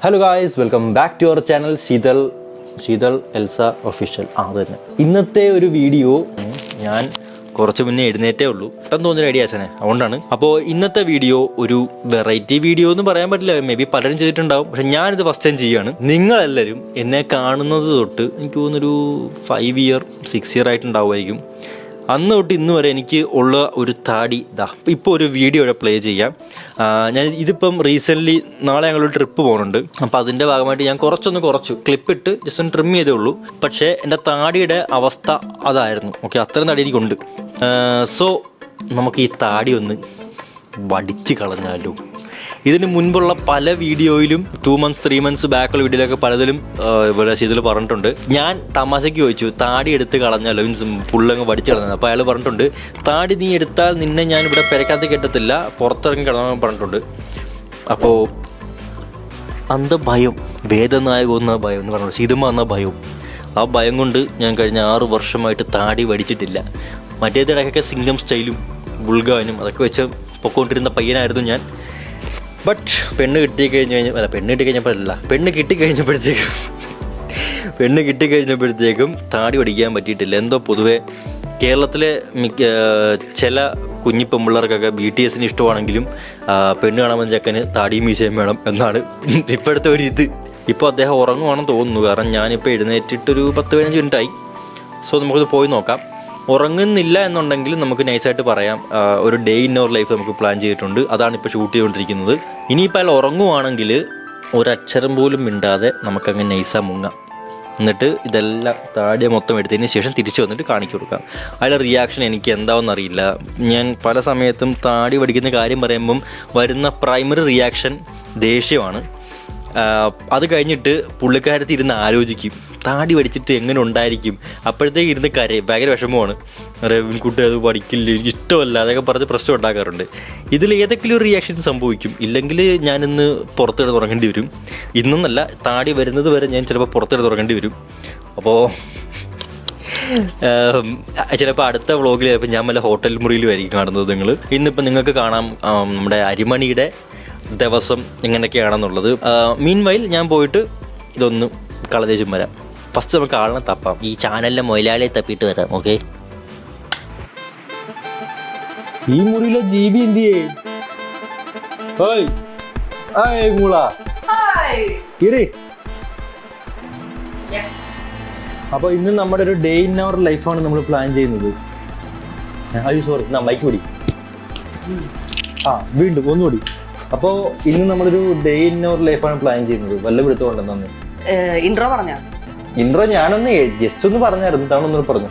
Hello guys, welcome back to our channel Sheethal Elsa official. തന്നെ ഇന്നത്തെ ഒരു വീഡിയോ ഞാൻ കുറച്ച് മുന്നേ എഴുന്നേറ്റേ ഉള്ളൂ. പെട്ടെന്ന് തോന്നിയൊരു ഐഡിയ ആശാനെ, അതുകൊണ്ടാണ്. അപ്പോൾ ഇന്നത്തെ വീഡിയോ ഒരു വെറൈറ്റി വീഡിയോ എന്ന് പറയാൻ പറ്റില്ല, മേ ബി പലരും ചെയ്തിട്ടുണ്ടാവും, പക്ഷെ ഞാനിത് ഫസ്റ്റ് ടൈം ചെയ്യാണ്. നിങ്ങളെല്ലാവരും എന്നെ കാണുന്നത് തൊട്ട് എനിക്ക് തോന്നുന്നൊരു 5 ഇയർ 6 ഇയർ ആയിട്ടുണ്ടാവുമായിരിക്കും. അന്ന് തൊട്ട് ഇന്ന് വരെ എനിക്ക് ഉള്ള ഒരു താടി ഇപ്പോൾ ഒരു വീഡിയോ ഇവിടെ പ്ലേ ചെയ്യാം. ഞാൻ ഇതിപ്പം റീസെൻ്റ്ലി നാളെ ഞങ്ങളൊരു ട്രിപ്പ് പോകുന്നുണ്ട്. അപ്പോൾ അതിൻ്റെ ഭാഗമായിട്ട് ഞാൻ കുറച്ചു ക്ലിപ്പിട്ട് ജസ്റ്റ് ഒന്ന് ട്രിം ചെയ്തേ ഉള്ളൂ. പക്ഷേ എൻ്റെ താടിയുടെ അവസ്ഥ അതായിരുന്നു. ഓക്കെ, അത്രയും താടി എനിക്കുണ്ട്. സോ നമുക്ക് ഈ താടി ഒന്ന് വടിച്ച് കളഞ്ഞാലോ. ഇതിന് മുൻപുള്ള പല വീഡിയോയിലും 2 months 3 months ബാക്കുള്ള വീഡിയോയിലൊക്കെ പലതിലും ഇവിടെ ശീതൾ പറഞ്ഞിട്ടുണ്ട്. ഞാൻ തമാശയ്ക്ക് ചോദിച്ചു, താടി എടുത്ത് കളഞ്ഞാലോ, മീൻസ് ഫുള്ളങ്ങ് വടിച്ച് കളഞ്ഞത്. അപ്പോൾ അയാൾ പറഞ്ഞിട്ടുണ്ട്, താടി നീ എടുത്താൽ നിന്നെ ഞാൻ ഇവിടെ പെരക്കകത്ത് കെട്ടത്തില്ല, പുറത്തിറങ്ങി കിടന്നു പറഞ്ഞിട്ടുണ്ട്. അപ്പോൾ അന്ത ഭയം, വേദനായകം എന്ന ഭയം എന്ന് പറഞ്ഞു, സിനിമ എന്ന ഭയം. ആ ഭയം കൊണ്ട് ഞാൻ കഴിഞ്ഞ 6 വർഷമായിട്ട് താടി വടിച്ചിട്ടില്ല. മറ്റേതിടക്കൊക്കെ സിംഗം സ്റ്റൈലും ബുൾഗാനും അതൊക്കെ വെച്ച് പൊക്കോണ്ടിരുന്ന പയ്യനായിരുന്നു ഞാൻ. ബട്ട് പെണ്ണ് കിട്ടിക്കഴിഞ്ഞപ്പോഴത്തേക്കും താടി പഠിക്കാൻ പറ്റിയിട്ടില്ല. എന്തോ പൊതുവെ കേരളത്തിലെ ചില കുഞ്ഞി പെമ്പിള്ളേർക്കൊക്കെ BTS ഇഷ്ടമാണെങ്കിലും പെണ്ണ് കാണാൻ ചെക്കന് താടിയും മീശയും വേണം എന്നാണ് ഇപ്പോഴത്തെ ഒരു ഇത്. ഇപ്പോൾ അദ്ദേഹം ഉറങ്ങുവാണെന്ന് തോന്നുന്നു, കാരണം ഞാനിപ്പോൾ എഴുന്നേറ്റിട്ടൊരു 10-15 മിനിറ്റായി. സോ നമുക്കത് പോയി നോക്കാം. ഉറങ്ങുന്നില്ല എന്നുണ്ടെങ്കിൽ നമുക്ക് നൈസായിട്ട് പറയാം, ഒരു ഡേ ഇൻ അവർ ലൈഫ് നമുക്ക് പ്ലാൻ ചെയ്തിട്ടുണ്ട്. അതാണ് ഇപ്പോൾ ഷൂട്ട് ചെയ്തുകൊണ്ടിരിക്കുന്നത്. ഇനിയിപ്പോൾ അയാൾ ഉറങ്ങുവാണെങ്കിൽ ഒരക്ഷരം പോലും മിണ്ടാതെ നമുക്കങ്ങനെ നൈസാ മുങ്ങാം. എന്നിട്ട് ഇതെല്ലാം താടിയെ മൊത്തം എടുത്തതിന് ശേഷം തിരിച്ചു വന്നിട്ട് കാണിച്ചു കൊടുക്കാം. അയാളുടെ റിയാക്ഷൻ എനിക്ക് എന്താണെന്ന് അറിയില്ല. ഞാൻ പല സമയത്തും താടി പഠിക്കുന്ന കാര്യം പറയുമ്പം വരുന്ന പ്രൈമറി റിയാക്ഷൻ ദേഷ്യമാണ്. അത് കഴിഞ്ഞിട്ട് പുള്ളിക്കാരത്തി ഇരുന്ന് ആലോചിക്കും, താടി പഠിച്ചിട്ട് എങ്ങനെ ഉണ്ടായിരിക്കും. അപ്പോഴത്തേക്ക് ഇരുന്ന് കരയും, ഭയങ്കര വിഷമമാണ്. കുട്ടി അത് പഠിക്കില്ല, എനിക്ക് ഇഷ്ടമല്ല, അതൊക്കെ പറഞ്ഞ് പ്രശ്നം ഉണ്ടാക്കാറുണ്ട്. ഇതിൽ ഏതെങ്കിലും ഒരു റിയാക്ഷൻ സംഭവിക്കും. ഇല്ലെങ്കിൽ ഞാനിന്ന് പുറത്തിട്ട് തുടങ്ങേണ്ടി വരും. ഇന്നൊന്നല്ല, താടി വരുന്നത് വരെ ഞാൻ ചിലപ്പോൾ പുറത്തിട്ട് തുടങ്ങേണ്ടി വരും. അപ്പോൾ ചിലപ്പോൾ അടുത്ത വ്ളോഗിൽ ചിലപ്പോൾ ഞാൻ വല്ല ഹോട്ടൽ മുറിയിലുമായിരിക്കും കാണുന്നത് നിങ്ങൾ. ഇന്നിപ്പോൾ നിങ്ങൾക്ക് കാണാം നമ്മുടെ അരിമണിയുടെ ദിവസം എങ്ങനെയൊക്കെയാണെന്നുള്ളത്. മീൻവൈൽ ഞാൻ പോയിട്ട് ഇതൊന്ന് കളഞ്ഞേച്ചും വരാം. ഫസ്റ്റ് നമുക്ക് ആളിനെ തപ്പാം, ഈ ചാനലിലെ മൊയിലാളിയെ തപ്പിയിട്ട് വരാം. ഓക്കെ, ഈ മുറിയിലെ GB എന്തിയേ? അപ്പൊ ഇന്ന് നമ്മുടെ ഒരു ഡേ ഇൻ അവർ ലൈഫാണ് നമ്മൾ പ്ലാൻ ചെയ്യുന്നത്. സോറി, മൈക്ക് പിടി. വീണ്ടും ഒന്നുകൂടി. അപ്പോൾ ഇന്ന് നമ്മളൊരു ഡേ ഇൻ അവർ ലൈഫാണ് പ്ലാൻ ചെയ്യുന്നത്. വല്ല പിടുത്തമുണ്ടെന്നു ഇൻട്രോ ഞാനൊന്ന് ജസ്റ്റ് ഒന്ന് പറഞ്ഞായിരുന്നു, താനൊന്ന് പറഞ്ഞു.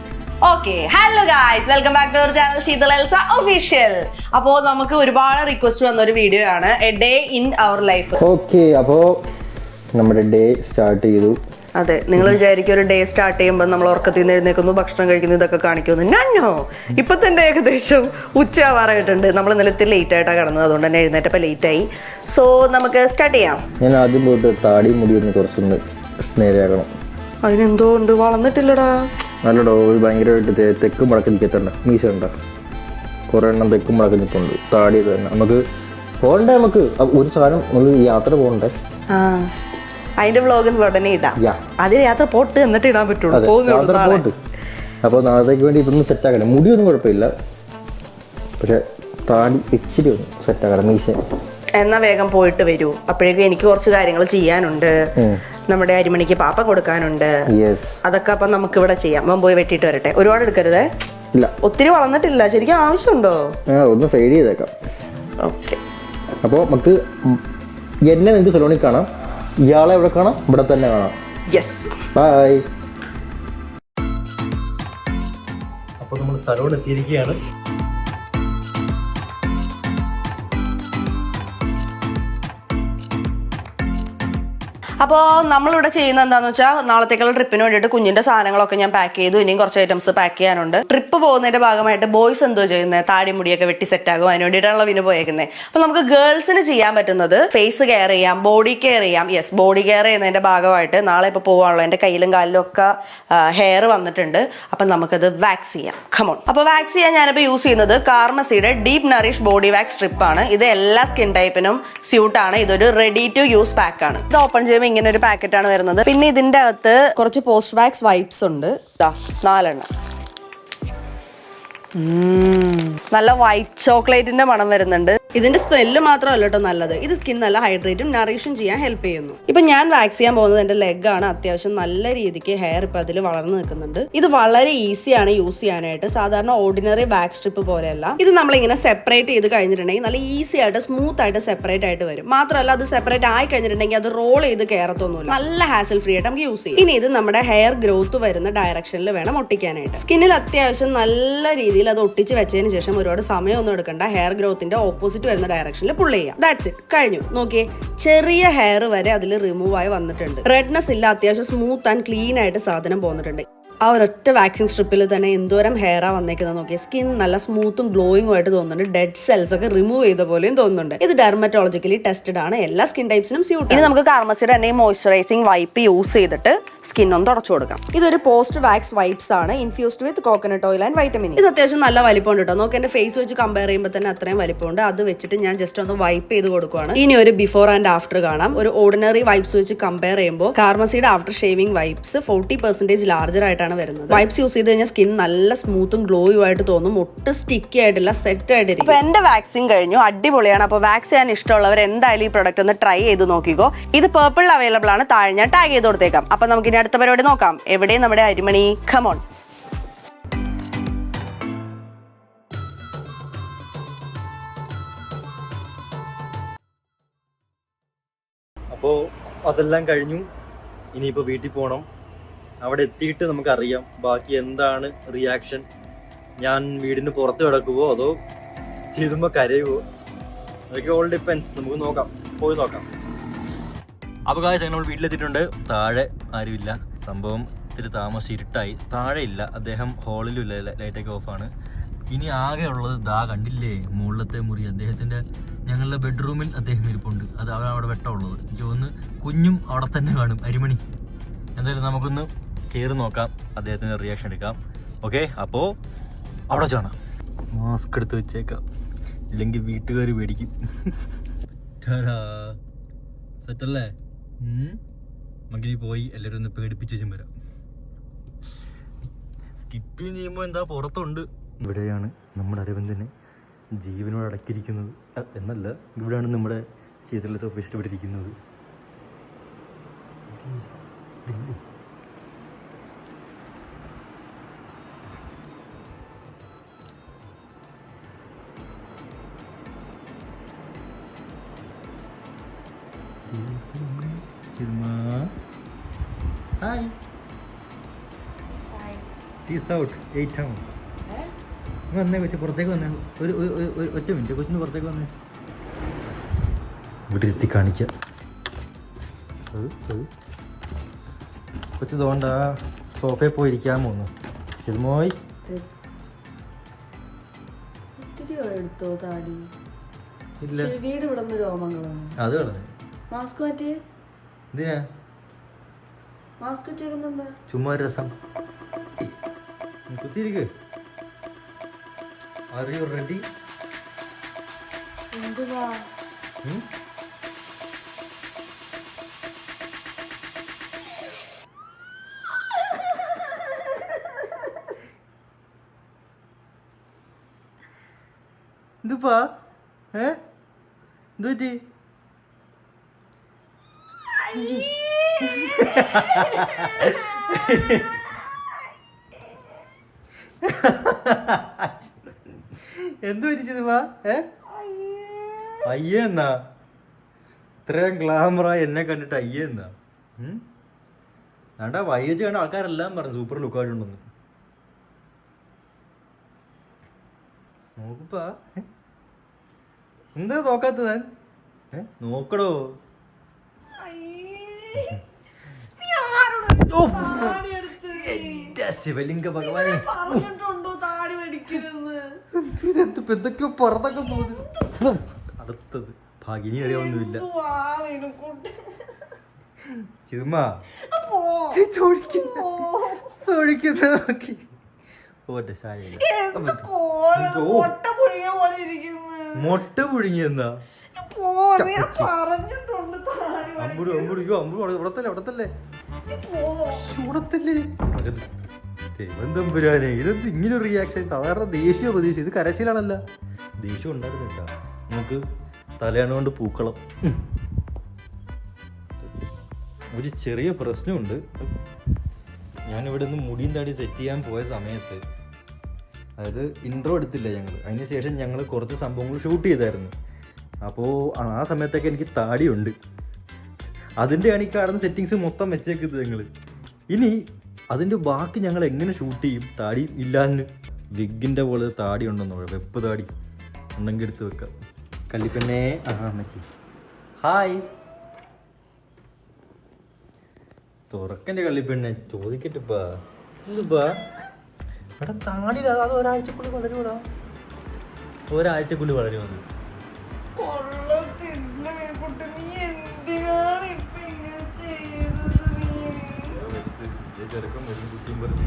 Okay, hello guys, welcome back to our channel Sheethal Elsa official. അപ്പോൾ നമുക്ക് ഒരുപാട് റിക്വസ്റ്റ് വന്ന ഒരു വീഡിയോ ആണ്, a day in our life. Okay, അപ്പോൾ നമ്മുടെ ഡേ സ്റ്റാർട്ട് ചെയ്തു. അതെ, നിങ്ങൾ വിചാരിക്കും ഒരു ഡേ സ്റ്റാർട്ട് ചെയ്യുമ്പോൾ നമ്മൾ ഉറക്കത്തിൽ നിന്ന് എഴുന്നേക്കുന്നു, ഭക്ഷണം കഴിക്കുന്നു, ഇതൊക്കെ കാണിക്കുന്നു. ഞാനോ ഇപ്പൊ തന്നെ ഏകദേശം ഉച്ചയാവാറായിട്ടുണ്ട്. നമ്മൾ ഇന്നലത്തെ ലേറ്റ് ആയിട്ടാണ് കിടന്നത്, അതുകൊണ്ട് തന്നെ എഴുന്നേറ്റപ്പോൾ ലേറ്റ് ആയി. സോ നമുക്ക് സ്റ്റാർട്ട് ചെയ്യാം. ഞാൻ ആദ്യം പോയിട്ട് താടി മുടി ഒന്ന് കുറച്ചൊന്ന് നേരെയാക്കണം. അതിനെന്തോ ഉണ്ട്, വളർന്നിട്ടില്ലടാ. നല്ലടോ, ഭയങ്കരമായിട്ട് തെക്കും മുടക്കി നിൽക്കത്തുണ്ട്. മീശ ഉണ്ടോ, കുറേ എണ്ണം തെക്കും മുടക്കി നിൽക്കുന്നുണ്ട്. താടി തന്നെ നമുക്ക് പോകണ്ടേ, നമുക്ക് ഒരു സാധനം നമ്മൾ യാത്ര പോകണ്ടേ. അതിന്റെ വ്ളോഗ് ഉടനെ ഇടാം. അത് യാത്ര പോട്ട് എന്നിട്ട് ഇടാൻ പറ്റുള്ളൂ. അപ്പോൾ നാളത്തേക്ക് വേണ്ടി ഇതൊന്നും സെറ്റാക്കണം. മുടിയൊന്നും കുഴപ്പമില്ല, പക്ഷെ താടി ഇച്ചിരി ഒന്ന് സെറ്റാക്കണം, മീശ. എന്നാ വേഗം പോയിട്ട് വരൂ, അപ്പോഴേക്കും എനിക്ക് കുറച്ച് കാര്യങ്ങൾ ചെയ്യാനുണ്ട്. നമ്മുടെ അരിമണിക്ക് പാപ്പം കൊടുക്കാനുണ്ട്, അതൊക്കെ അപ്പം നമുക്ക് ഇവിടെ ചെയ്യാം. അപ്പം പോയി വെട്ടിയിട്ട് വരട്ടെ. ഒരുപാട് എടുക്കരുതേ. ഇല്ല, ഒത്തിരി വളർന്നിട്ടില്ല. ശരിക്കും ആവശ്യമുണ്ടോ? ഒന്ന് ഫെയ്ഡ് ചെയ്തേക്കാം. ഓക്കെ, അപ്പോൾ നമുക്ക് എന്നെ നിങ്ങൾക്ക് സലോണിൽ കാണാം, ഇയാളെ എവിടെ കാണാം? ഇവിടെ തന്നെ കാണാം. Yes, bye. അപ്പോൾ നമ്മൾ സലോൺ എത്തിയിരിക്കുകയാണ്. അപ്പോൾ നമ്മളിവിടെ ചെയ്യുന്നത് എന്താണെന്ന് വെച്ചാൽ നാളത്തേക്കുള്ള ട്രിപ്പിന് വേണ്ടിയിട്ട് കുഞ്ഞിന്റെ സാധനങ്ങളൊക്കെ ഞാൻ പാക്ക് ചെയ്തു. ഇനിയും കുറച്ച് ഐറ്റംസ് പാക്ക് ചെയ്യാനുണ്ട്. ട്രിപ്പ് പോകുന്നതിന്റെ ഭാഗമായിട്ട് ബോയ്സ് എന്തോ ചെയ്യുന്നത്, താടി മുടിയൊക്കെ വെട്ടി സെറ്റ് ആകും, അതിന് വേണ്ടിയിട്ടാണല്ലോ വിന് പോയേക്കുന്നത്. അപ്പോൾ നമുക്ക് ഗേൾസിന് ചെയ്യാൻ പറ്റുന്നത് ഫേസ് കെയർ ചെയ്യാം, ബോഡി കെയർ ചെയ്യാം. യെസ്, ബോഡി കെയർ ചെയ്യുന്നതിന്റെ ഭാഗമായിട്ട് നാളെ ഇപ്പോൾ പോകാനുള്ള എൻ്റെ കയ്യിലും കാലിലും ഒക്കെ ഹെയർ വന്നിട്ടുണ്ട്. അപ്പം നമുക്കത് വാക്സ് ചെയ്യാം. കമോൺ. അപ്പോൾ വാക്സ് ചെയ്യാൻ ഞാനിപ്പോൾ യൂസ് ചെയ്യുന്നത് കാർമസിയുടെ deep nourish body wax strip ആണ്. ഇത് എല്ലാ സ്കിൻ ടൈപ്പിനും സ്യൂട്ടാണ്. ഇതൊരു റെഡി ടു യൂസ് പാക്ക് ആണ്. ഇത് ഓപ്പൺ ചെയ്യുമ്പോൾ ഇങ്ങനെ ഒരു പാക്കറ്റ് ആണ് വരുന്നത്. പിന്നെ ഇതിന്റെ അകത്ത് കുറച്ച് പോസ്റ്റ് വാക്സ് വൈപ്സ് ഉണ്ട്. 4 എണ്ണം. നല്ല വൈറ്റ് ചോക്ലേറ്റിന്റെ മണം വരുന്നുണ്ട്. ഇതിന്റെ സ്മെല്ല് മാത്രമല്ല കേട്ടോ നല്ലത്, ഇത് സ്കിൻ നല്ല ഹൈഡ്രേറ്റും നറിഷും ചെയ്യാൻ ഹെൽപ്പ് ചെയ്യുന്നു. ഇപ്പൊ ഞാൻ വാക്സ് ചെയ്യാൻ പോകുന്നത് എന്റെ ലെഗ് ആണ്. അത്യാവശ്യം നല്ല രീതിക്ക് ഹെയർ ഇപ്പൊ അതിൽ വളർന്നു നിൽക്കുന്നുണ്ട്. ഇത് വളരെ ഈസിയാണ് യൂസ് ചെയ്യാനായിട്ട്. സാധാരണ ഓർഡിനറി വാക്സ് സ്ട്രിപ്പ് പോലെയല്ല. ഇത് നമ്മളിങ്ങനെ സെപ്പറേറ്റ് ചെയ്ത് കഴിഞ്ഞിട്ടുണ്ടെങ്കിൽ നല്ല ഈസി ആയിട്ട് സ്മൂത്ത് ആയിട്ട് സെപ്പറേറ്റ് ആയിട്ട് വരും. മാത്രമല്ല അത് സെപ്പറേറ്റ് ആയി കഴിഞ്ഞിട്ടുണ്ടെങ്കിൽ അത് റോൾ ചെയ്ത് കയറത്തൊന്നുമില്ല. നല്ല ഹാസൽ ഫ്രീ ആയിട്ട് നമുക്ക് യൂസ് ചെയ്യാം. ഇനി ഇത് നമ്മുടെ ഹെയർ ഗ്രോത്ത് വരുന്ന ഡയറക്ഷനിൽ വേണം ഒട്ടിക്കാനായിട്ട്. സ്കിന്നിൽ അത്യാവശ്യം നല്ല രീതിയിൽ അത് ഒട്ടിച്ച് വെച്ചതിന് ശേഷം ഒരുപാട് സമയമൊന്നും എടുക്കണ്ട. ഹെയർ ഗ്രോത്തിന്റെ ഓപ്പോസിറ്റ് വരുന്ന ഡയറക്ഷനിൽ പുൾ ചെയ്യാം. ദാറ്റ്സ് ഇറ്റ്, കഴിഞ്ഞു. നോക്കിയേ, ചെറിയ ഹെയർ വരെ അതിൽ റിമൂവ് ആയി വന്നിട്ടുണ്ട്. റെഡ്നെസ് ഇല്ല, അത്യാവശ്യം സ്മൂത്ത് ആൻഡ് ക്ലീൻ ആയിട്ട് സാധനം പോകുന്നിട്ടുണ്ട്. ആ ഒരൊറ്റ വാക്സിംഗ് സ്ട്രിപ്പിൽ തന്നെ എന്തോരം ഹെയറാ വന്നേക്കുന്നത് നോക്കിയാൽ. സ്കിൻ നല്ല സ്മൂത്തും ഗ്ലോയിങ്ങും ആയിട്ട് തോന്നുന്നുണ്ട്. ഡെഡ് സെൽസ് ഒക്കെ റിമൂവ് ചെയ്ത പോലെയും തോന്നുന്നുണ്ട്. ഇത് ഡെർമറ്റോളജിക്കലി ടെസ്റ്റഡ് ആണ്. എല്ലാ സ്കിൻ ടൈപ്സിനും സ്യൂട്ട്. ഇനി നമുക്ക് കാർമസിയുടെ തന്നെ മോയ്സ്ചറൈസിംഗ് വൈപ്പ് യൂസ് ചെയ്തിട്ട് സ്കിൻ ഒന്ന് തുടച്ചു കൊടുക്കാം. ഇതൊരു പോസ്റ്റ് വാക്സ് വൈപ്സ് ആണ്, infused with coconut oil and vitamin. ഇത് അത്യാവശ്യം നല്ല വലിപ്പമുണ്ട് കേട്ടോ. നോക്കി എന്റെ ഫേസ് വെച്ച് കമ്പയർ ചെയ്യുമ്പോൾ തന്നെ അത്രയും വലിപ്പമുണ്ട്. അത് വെച്ചിട്ട് ഞാൻ ജസ്റ്റ് ഒന്ന് വൈപ്പ് ചെയ്ത് കൊടുക്കുകയാണ്. ഇനി ഒരു ബിഫോർ ആൻഡ് ആഫ്റ്റർ കാണാം. ഒരു ഓർഡിനറി വൈപ്സ് വെച്ച് കമ്പയർ ചെയ്യുമ്പോൾ കാർമസിയുടെ ആഫ്റ്റർ ഷേവിംഗ് വൈപ്സ് 40% ലാർജർ ആയിട്ടാണ് വരുന്നത്. വൈപ്സ് യൂസ് ചെയ്ത് കഴിഞ്ഞാൽ സ്കിൻ നല്ല സ്മൂത്തും ഗ്ലോയും ആയിട്ട് തോന്നും. ഒട്ടും സ്റ്റിക്കി ആയിട്ടില്ല, സെറ്റ് ആയിട്ടിരിക്കും. ഇപ്പൊ എന്റെ വാക്സിൻ കഴിഞ്ഞു, അടിപൊളിയാണ്. അപ്പോൾ വാക്സ് ചെയ്യാൻ ഇഷ്ടമുള്ളവർ എന്തായാലും ഈ പ്രൊഡക്റ്റ് ഒന്ന് ട്രൈ ചെയ്ത് നോക്കിക്കോ. ഇത് പേർപ്പിൾ അവൈലബിൾ ആണ്. താഴെ ഞാൻ ടാഗ് ചെയ്ത് കൊടുത്തേക്കാം. അപ്പൊ നമുക്ക് ഇനി അടുത്ത പരിപാടി നോക്കാം. എവിടെയും നമ്മുടെ അരിമണി, കമോൺ. അപ്പോൾ അതെല്ലാം കഴിഞ്ഞു. ഇനിയിപ്പോൾ വീട്ടിൽ പോകണം. അവിടെ എത്തിയിട്ട് നമുക്കറിയാം ബാക്കി എന്താണ് റിയാക്ഷൻ. ഞാൻ വീടിന് പുറത്ത് കിടക്കുവോ അതോ ചെയ്തുമ്പോൾ കരയുവോ, അതൊക്കെ ഓൾ ഡിപ്പെൻസ്. നമുക്ക് നോക്കാം, പോയി നോക്കാം. അപ്പോൾ കാര്യം നമ്മൾ വീട്ടിലെത്തിയിട്ടുണ്ട്. താഴെ ആരുമില്ല. സംഭവം ഇത്തിരി താമസം, ഇരുട്ടായി. താഴെ ഇല്ല, അദ്ദേഹം ഹോളിലും ഇല്ല, ലൈറ്റൊക്കെ ഓഫാണ്. ഇനി ആകെ ഉള്ളത് ദാ കണ്ടില്ലേ മുകളിലത്തെ മുറി. അദ്ദേഹത്തിൻ്റെ ഞങ്ങളുടെ ബെഡ്റൂമിൽ അദ്ദേഹം ഇരിപ്പുണ്ട്. അത് അവിടെ വെട്ടമുള്ളത്. എനിക്ക് തോന്നുന്നു കുഞ്ഞും അവിടെ തന്നെ കാണും, അരിമണി. എന്തായാലും നമുക്കൊന്ന് കയറി നോക്കാം, അദ്ദേഹത്തിൻ്റെ റിയാക്ഷൻ എടുക്കാം. ഓക്കെ, അപ്പോൾ അവിടെ കാണാം. മാസ്ക് എടുത്ത് വെച്ചേക്കാം, ഇല്ലെങ്കിൽ വീട്ടുകാർ പേടിക്കും. സെറ്റല്ലേ? നമുക്കിനി പോയി എല്ലാവരും ഒന്ന് പേടിപ്പിച്ചും വരാം. സ്കിപ്പിങ് ചെയ്യുമ്പോൾ എന്താ പുറത്തുണ്ട്. ഇവിടെയാണ് നമ്മുടെ അരവിന്ദനെ ജീവനോട് അടക്കിയിരിക്കുന്നത് എന്നല്ല, ഇവിടെയാണ് നമ്മുടെ ശീതൽ എൽസ ഒഫീഷ്യൽ ഇവിടെ ഇരിക്കുന്നത്. Hi, peace out. 8 ആവും. വന്നേ കൊച്ചു, പുറത്തേക്ക് വന്നേ. ഒരു ഒറ്റ മിനിറ്റ്, കൊച്ചിന് പുറത്തേക്ക് വന്നേ. ഇവിടെ ഇരുത്തി കാണിക്കാം. കൊച്ചു തോണ്ട സോഫയിൽ പോയി ഇരിക്കാൻ പോന്നു. ചെറുമോയ് ഇല്ല, അത് കളഞ്ഞു. മാസ്ക് മാറ്റിയേ എന്തിനാ? മാസ്ക് വെച്ചേക്കുന്നെന്താ? ചുമ്മാ ഒരു രസം. കുത്തിയിരിക്ക്. Are you ready? എന്തുവാ? എന്തുപ്പാ? എന്തു പറ്റി? എന്തു പറ്റിച്ചത്? അയ്യേ എന്നാ? ഇത്രയും ഗ്ലാമറായി എന്നെ കണ്ടിട്ട് അയ്യേ എന്നാ? വേണ്ട, വയ്യച്ച് കണ്ട ആൾക്കാരെല്ലാം പറഞ്ഞു സൂപ്പർ ലുക്കായിട്ടുണ്ടെന്ന്. നോക്കുപ്പാ, എന്താ നോക്കാത്തത്? നോക്കടോ. ശിവലിംഗ ഭഗവാനെ പറഞ്ഞിട്ടുണ്ടോ താടി വലിക്കരുത്? എന്തൊക്കെയോ പറന്നൊക്കെ പോകുന്നു. അടുത്തത് ഭാഗിനി അറിയാവുന്നില്ല. ചുമ്മാ പോട്ടെ, സാരില്ല. മുട്ട പുഴുങ്ങിയെന്നാ ഇവിടത്തല്ലേ തമ്പുരാനെ, ഇതെന്ത് ഇങ്ങനെ ഒരു റിയാക്ഷൻ? സാധാരണ ദേഷ്യമോ പ്രതീക്ഷ, ഇത് കരച്ചിലാണല്ല. ദേഷ്യം ഉണ്ടായിരുന്നില്ല. നമുക്ക് തലയാണ് കൊണ്ട് പൂക്കളം. ഒരു ചെറിയ പ്രശ്നമുണ്ട്. ഞാനിവിടെ നിന്ന് മുടിയും താടി സെറ്റ് ചെയ്യാൻ പോയ സമയത്ത്, അതായത് ഇൻട്രോ എടുത്തില്ല ഞങ്ങൾ, അതിന് ശേഷം ഞങ്ങൾ കുറച്ച് സംഭവങ്ങൾ ഷൂട്ട് ചെയ്തായിരുന്നു. അപ്പോൾ ആ സമയത്തൊക്കെ എനിക്ക് താടിയുണ്ട്. അതിൻ്റെയാണ് ഈ കാണുന്ന സെറ്റിങ്സ് മൊത്തം വെച്ചേക്കുന്നത് ഞങ്ങൾ. ഇനി അതിൻ്റെ ബാക്കി ഞങ്ങൾ എങ്ങനെ ഷൂട്ട് ചെയ്യും? താടി ഇല്ലാന്ന് വിഗിൻ്റെ പോലെ താടി ഉണ്ടെന്നോ, വെപ്പ് താടി ഉണ്ടെങ്കിൽ എടുത്ത് വെക്കാം. കല്ലിപ്പെണ്ണേ, അമ്മച്ചി ഹായ്. തുറക്കൻ്റെ കള്ളിപ്പെണ്ണെ, ചോദിക്കട്ടെപ്പാ എന്തുപ്പാ ഇവിടെ താടി? അത് ഒരാഴ്ചക്കുള്ളിൽ വളരുമോടാ, ഒരാഴ്ചക്കുള്ളിൽ വളരുമെന്ന്. ചെറുക്കം വരും കുറ്റിയും പറിച്ച്.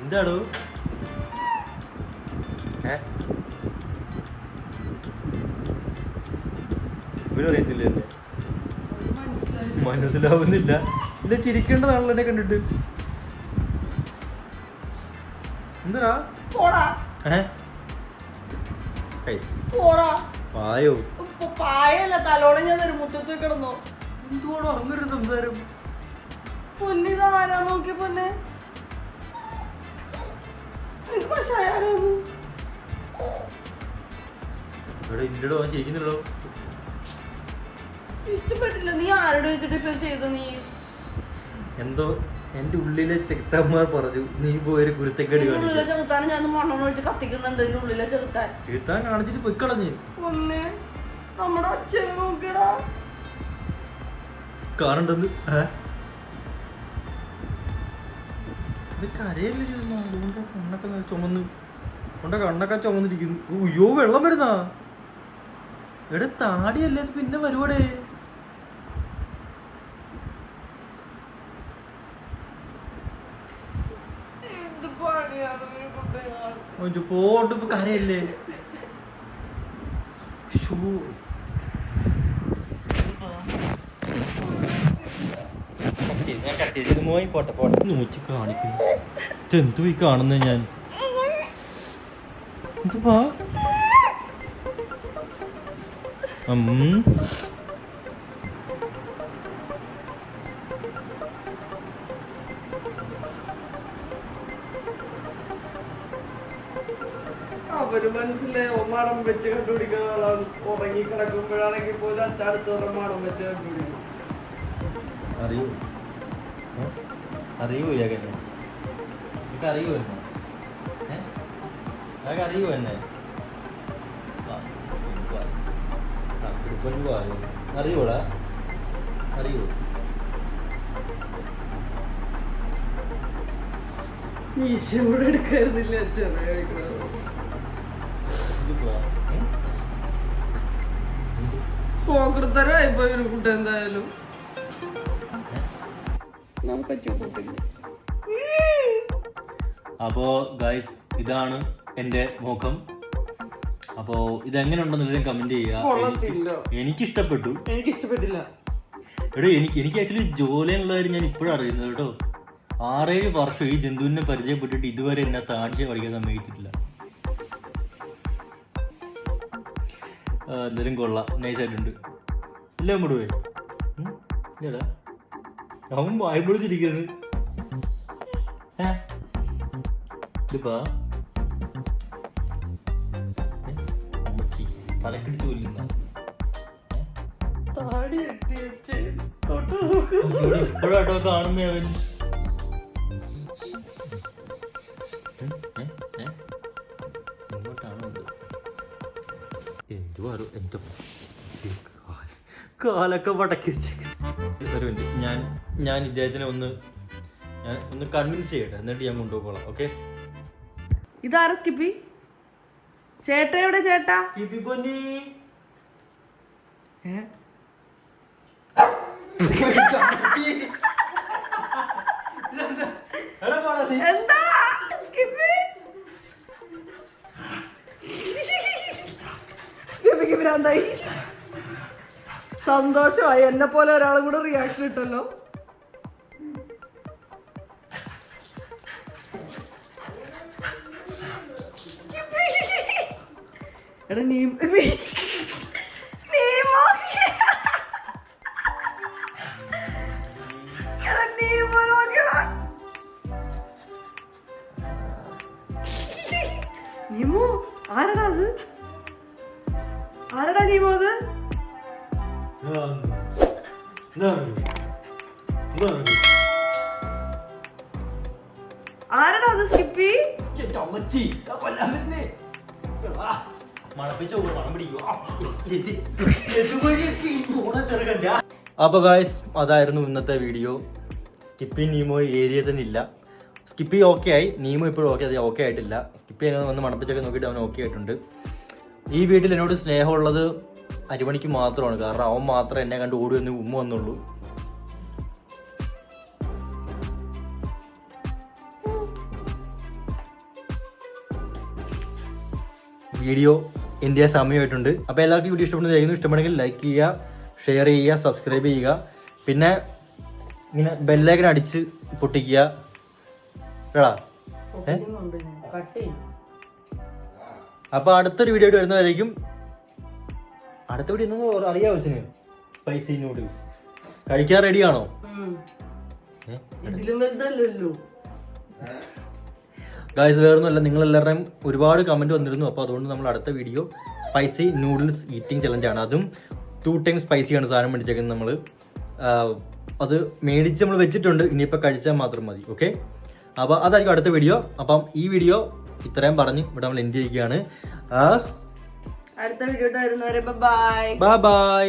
എന്താടോ? ഇവരറിയത്തില്ലേ? മനസ്സിലാവുന്നില്ല. ഇല്ല, ചിരിക്കേണ്ടതാണല്ലോ എന്നെ കണ്ടിട്ട്. എന്താ പായോ? പായല്ല, തലോടെ ഞാൻ ഒരു മുറ്റത്ത് കിടന്നോ. എന്തുവാണോ അങ്ങനൊരു സംസാരം? പൊന്നിതാരാ നോക്കി പൊന്നെ, ഇവിടെ ഇല്ലടോ, അവൻ ചെയ്യുന്നുള്ളൂ. ഇഷ്ടപ്പെട്ടില്ല. നീ ആരോട് വെച്ചിട്ട് ചെയ്ത? നീ എന്തോ എന്റെ ഉള്ളിലെ ചെറുത്താന്മാർ പറഞ്ഞു നീ പോയൊരു കുരുത്തക്കേട് കാണിച്ചു. ചെറുത്താൻ ഞാൻ മണ്ണെണ്ണ ഒഴിച്ച് കത്തിക്കുന്നുണ്ട് ഇതിന്റെ ഉള്ളിലെ ചെറുത്താൻ. ചെറുത്താൻ കാണിച്ചിട്ട് പൊയ്ക്കളഞ്ഞ്. ഒന്ന് നമ്മുടെ അച്ഛനെ നോക്കിയടാ, കാണണ്ടെന്ന്. കരയല്ലേ കണ്ണൊക്കെ ചുമന്ന്, കൊണ്ട കണ്ണൊക്കെ ചുമന്നിരിക്കുന്നു. അയ്യോ, വെള്ളം വരുന്നാ. എവിടെ താടിയല്ലേ പിന്നെ വരുവടേ. പോട്ട് ഇപ്പൊ കരയല്ലേ. മോയി പോട്ടെ പോട്ടെ നോക്കി കാണിക്കുന്നു. ഇതെന്തു ഈ കാണുന്നത് ഞാൻ? എന്തുവാ അവന് മനസ്സിലായോ? മണം വെച്ച് കണ്ടുപിടിക്കുന്ന ആളാണ്. ഉറങ്ങി കിടക്കുമ്പോഴാണെങ്കിൽ പോലും അച്ചടുത്തോളം മണം വെച്ച് കണ്ടുപിടിക്കും. അറിയോ യാകന്നെ? അറിയോ എന്നെ? അറിയോ എന്നെ? അറിയോടാ? അറിയോ? ഈശോട് എടുക്കായിരുന്നില്ല ചെറിയ പോകൃത്തരമായിപ്പോ ഒരു കുട്ടി. എന്തായാലും അപ്പോ ഗൈസ്, ഇതാണ് എന്റെ മുഖം. അപ്പോ ഇതെങ്ങനെ ഉണ്ടെന്ന് കമന്റ് ചെയ്യുക. എനിക്കിഷ്ടപ്പെട്ടു. എനിക്കിഷ്ടപ്പെട്ടില്ല. എടോ, എനിക്ക് ആക്ച്വലി ജോലിയുള്ള കാര്യം ഞാൻ ഇപ്പോഴും അറിയുന്നത് കേട്ടോ. 6-7 വർഷം ഈ ജന്തുവിനെ പരിചയപ്പെട്ടിട്ട് ഇതുവരെ എന്നെ താഴ്ച പഠിക്കാൻ സമ്മതിച്ചിട്ടില്ല. എന്തായാലും കൊള്ളാം, നൈസായിട്ടുണ്ട്. ഇല്ല മുടുവേ, ഇല്ലടാ അവൻ വായ പൊളിച്ചിരിക്കുന്നത്. ഇതിപ്പാ തലക്കിടിച്ചു കൊല്ലുന്ന ഇപ്പോഴാട്ടോ കാണുന്നേ അവൻ. ഇങ്ങോട്ടാണോ? എന്തുവാരോ എൻ്റെ കാലൊക്കെ വടക്കി വെച്ചേക്ക്. ഒരു മിനിറ്റ്, ഞാൻ ഇദ്ദേഹത്തിനെ ഒന്ന് കൺവിൻസ് ചെയ്യട്ടെ, എന്നിട്ട് ഞാൻ കൊണ്ടുപോകോളാം. ഓക്കെ, ഇതാരാ സ്കിപ്പി? ചേട്ടാ എവിടെ ചേട്ടാ? എന്താ സ്കിപ്പി? സ്കിപ്പിക്ക് ഭ്രാന്തായി. സന്തോഷമായി, എന്നെ പോലെ ഒരാളും കൂടെ റിയാക്ഷൻ ഇട്ടല്ലോ. എടാ നീ നീമോ ആരടാ അത്? ആരടാ നീമോ അത്? ആരടാ അത് സ്കിപ്പി? അപ്പൊ ഗായ്സ്, അതായിരുന്നു ഇന്നത്തെ വീഡിയോ. സ്കിപ്പി നീമോ ഏരിയ തന്നെ ഇല്ല. സ്കിപ്പി ഓക്കെ ആയി, നീമോ ഇപ്പോഴും ഓക്കെ ആയിട്ടില്ല. സ്കിപ്പി എന്നെ വന്ന് മണപ്പിച്ചൊക്കെ നോക്കിയിട്ട് അവൻ ഓക്കെ ആയിട്ടുണ്ട്. ഈ വീട്ടിൽ എന്നോട് സ്നേഹമുള്ളത് അരിമണിക്ക് മാത്രമാണ്. കാരണം അവൻ മാത്രം എന്നെ കണ്ട് ഓടി വന്ന് ഉമ്മ വന്നുള്ളൂ. വീഡിയോ ഇന്ത്യ സമയമായിട്ടുണ്ട്. അപ്പോൾ എല്ലാവർക്കും വീഡിയോ ഇഷ്ടപ്പെടുന്നതായിരുന്നു. ഇഷ്ടപ്പെടുന്നെങ്കിൽ ലൈക്ക് ചെയ്യുക, ഷെയർ ചെയ്യുക, സബ്സ്ക്രൈബ് ചെയ്യുക. പിന്നെ ഇങ്ങനെ ബെല്ലൈക്കൺ അടിച്ച് പൊട്ടിക്കുക കേടാ. അപ്പോൾ അടുത്തൊരു വീഡിയോ ആയിട്ട് വരുന്നതായിരിക്കും. അടുത്ത വീഡിയോ ഒന്നും അറിയാമോ വെച്ചിന്? സ്പൈസി നൂഡിൽസ് കഴിക്കാൻ റെഡിയാണോ? ഗായ്സ്, വേറൊന്നുമല്ല, നിങ്ങളെല്ലാവരുടെയും ഒരുപാട് കമൻറ്റ് വന്നിരുന്നു. അപ്പോൾ അതുകൊണ്ട് നമ്മൾ അടുത്ത വീഡിയോ സ്പൈസി നൂഡിൽസ് ഈറ്റിംഗ് ചലഞ്ചാണ്. അതും 2 ടൈംസ് സ്പൈസിയാണ് സാധനം മേടിച്ചേക്കുന്നത് നമ്മൾ. അത് മേടിച്ച് നമ്മൾ വെച്ചിട്ടുണ്ട്, ഇനിയിപ്പോൾ കഴിച്ചാൽ മാത്രം മതി. ഓക്കെ, അപ്പോൾ അതായിരിക്കും അടുത്ത വീഡിയോ. അപ്പം ഈ വീഡിയോ ഇത്രയും പറഞ്ഞ് ഇവിടെ നമ്മൾ എൻഡ് ചെയ്യുകയാണ്. അടുത്ത വീഡിയോ വരുന്നവരെ ബൈ ബൈ.